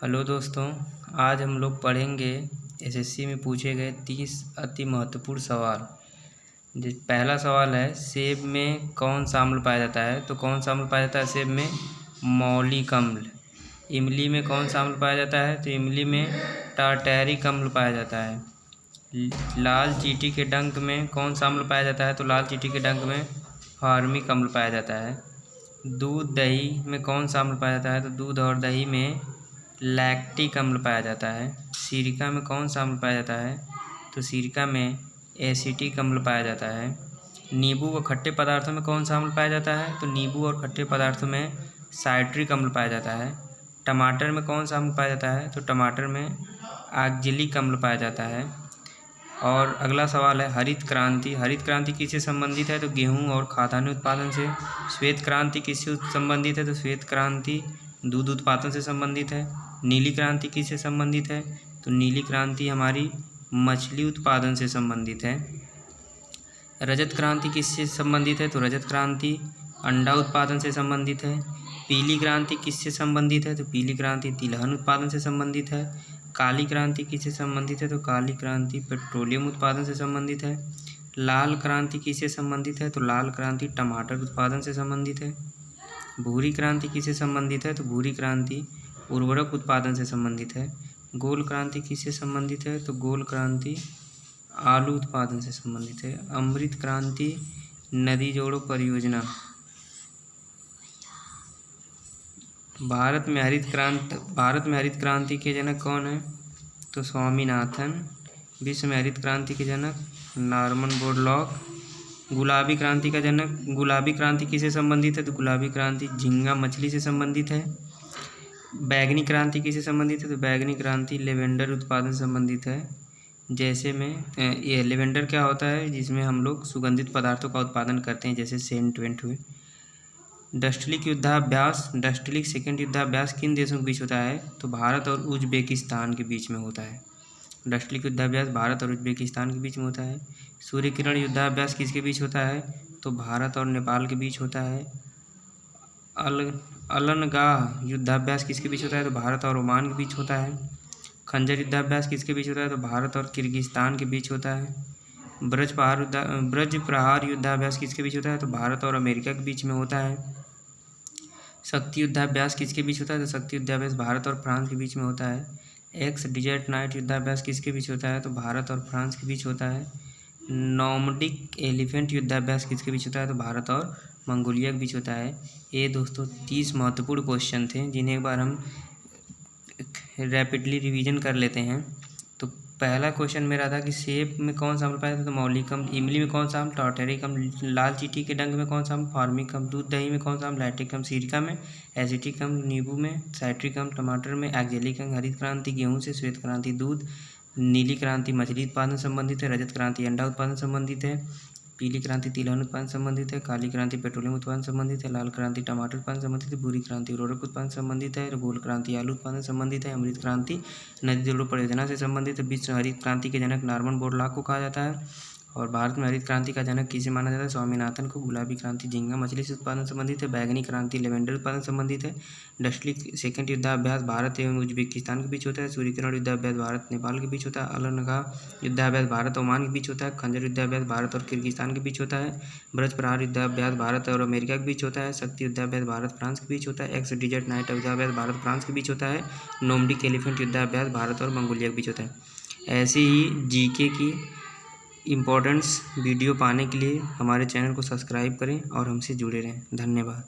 Hello दोस्तों, आज हम लोग पढ़ेंगे एसएससी में पूछे गए 30 अति महत्वपूर्ण सवाल। पहला सवाल है, सेब में कौन सा अम्ल पाया जाता है? तो कौन सा अम्ल पाया जाता है सेब में? मौलिक अम्ल। इमली में कौन सा अम्ल पाया जाता है? तो इमली में टार्टैरिक अम्ल पाया जाता है। लाल चींटी के डंक में कौन सा अम्ल पाया जाता है? तो लाल चींटी के डंक में फॉर्मिक अम्ल पाया जाता है। दूध दही में कौन सा अम्ल पाया जाता है? तो दूध और दही में लैक्टिक अम्ल पाया जाता है। सिरका में कौन सा अम्ल पाया जाता है? तो सिरका में एसिटिक अम्ल पाया जाता है। नींबू व खट्टे पदार्थों में कौन सा अम्ल पाया जाता है? तो नींबू और खट्टे पदार्थों में साइट्रिक अम्ल पाया जाता है। टमाटर में कौन सा अम्ल पाया जाता है? तो टमाटर में ऑक्जेलिक अम्ल पाया जाता है। और अगला सवाल है, हरित क्रांति। हरित क्रांति किससे संबंधित है? तो गेहूँ और खाद्यान्न उत्पादन से। श्वेत क्रांति किससे संबंधित है? तो श्वेत क्रांति दूध उत्पादन से संबंधित है। नीली क्रांति किससे संबंधित है? तो नीली क्रांति हमारी मछली उत्पादन से संबंधित है। रजत क्रांति किससे संबंधित है? तो रजत क्रांति अंडा उत्पादन से संबंधित है। पीली क्रांति किससे संबंधित है? तो पीली क्रांति तिलहन उत्पादन से संबंधित है। काली क्रांति किससे संबंधित है? तो काली क्रांति पेट्रोलियम उत्पादन से संबंधित है। लाल क्रांति किससे संबंधित है? तो लाल क्रांति टमाटर उत्पादन से संबंधित है। भूरी क्रांति किससे संबंधित है? तो भूरी क्रांति उर्वरक उत्पादन से संबंधित है। गोल क्रांति किससे संबंधित है? तो गोल क्रांति आलू उत्पादन से संबंधित है। अमृत क्रांति नदी जोड़ो परियोजना। भारत में हरित क्रांति के जनक कौन है? तो स्वामीनाथन। विश्व में हरित क्रांति के जनक नॉर्मन बोरलॉग। गुलाबी क्रांति किससे संबंधित है? तो गुलाबी क्रांति झींगा मछली से संबंधित है। बैगनी क्रांति किससे संबंधित है? तो बैगनी क्रांति लेवेंडर उत्पादन से संबंधित है। जैसे में ये लेवेंडर क्या होता है? जिसमें हम लोग सुगंधित पदार्थों का उत्पादन करते हैं, जैसे सेंट वेंट हुए। डस्टलिक सेकंड युद्धाभ्यास किन देशों के बीच होता है? तो भारत और उज्बेकिस्तान के बीच में होता है। डस्टलिक युद्धाभ्यास भारत और उज्बेकिस्तान के बीच में होता है। सूर्य किरण युद्धाभ्यास किसके बीच होता है? तो भारत और नेपाल के बीच होता है। अलनगाह युद्धाभ्यास किसके बीच होता है? तो भारत और ओमान के बीच होता है। खंजर युद्धाभ्यास किसके बीच होता है? तो भारत और किर्गिस्तान के बीच होता है। ब्रज प्रहार युद्धाभ्यास किसके बीच होता है? तो भारत और अमेरिका के बीच में होता है। शक्ति युद्धाभ्यास किसके बीच होता है? तो शक्ति युद्धाभ्यास भारत और फ्रांस के बीच में होता है। एक्स डिजर्ट नाइट युद्धाभ्यास किसके बीच होता है? तो भारत और फ्रांस के बीच होता है। नॉर्डिक एलिफेंट युद्धाभ्यास किसके बीच होता है? तो भारत और मंगोलिया के बीच होता है। ये दोस्तों 30 महत्वपूर्ण क्वेश्चन थे, जिन्हें एक बार हम रैपिडली रिवीजन कर लेते हैं। तो पहला क्वेश्चन मेरा था कि सेब में कौन सा अम्ल पाया जाता है? तो मौलिक अम्ल। इमली में कौन सा अम्ल? टार्टैरिक अम्ल। लाल चींटी के डंक में कौन सा अम्ल? फॉर्मिक अम्ल। दूध दही में कौन सा अम्ल? लैक्टिक अम्ल। सिरका में एसिटिक अम्ल। नींबू में साइट्रिक अम्ल। टमाटर में ऑक्जेलिक अम्ल। हरित क्रांति गेहूँ से। श्वेत क्रांति दूध। नीली क्रांति मछली उत्पादन संबंधित है। रजत क्रांति अंडा उत्पादन संबंधित है। पीली क्रांति तिलहन उत्पादन संबंधित है। काली क्रांति पेट्रोलियम उत्पादन संबंधित है। लाल क्रांति टमाटर उत्पादन संबंधित है। भूरी क्रांति उर्वरक उत्पादन संबंधित है। गोल क्रांति आलू उत्पादन संबंधित है। अमृत क्रांति नदी जोड़ो परियोजना से संबंधित है। विश्व हरित क्रांति के जनक नॉर्मन बोरलॉग को कहा जाता है। और भारत में हरित क्रांति का जनक किसे माना जाता है? स्वामीनाथन को। गुलाबी क्रांति झींगा मछली से उत्पादन संबंधित है। बैगनी क्रांति लेवेंडर उत्पादन संबंधित है। डस्टलिक सेकंड युद्धाभ्यास भारत एवं उज्बेकिस्तान के बीच होता है। सूर्य किरण युद्धाभ्यास भारत नेपाल के बीच होता है। अलनगाह युद्धाभ्यास भारत ओमान के बीच होता है। खंजर युद्धाभ्यास भारत और किर्गिस्तान के बीच होता है। ब्रज प्रहार युद्धाभ्यास भारत और अमेरिका के बीच होता है। शक्ति युद्धाभ्यास भारत फ्रांस के बीच होता है। एक्स डिजर्ट नाइट युद्धाभ्यास भारत फ्रांस के बीच होता है। नॉर्डिक एलिफेंट युद्धाभ्यास भारत और मंगोलिया के बीच होता है। ऐसे ही जीके की इम्पोर्टेंट्स वीडियो पाने के लिए हमारे चैनल को सब्सक्राइब करें और हमसे जुड़े रहें। धन्यवाद।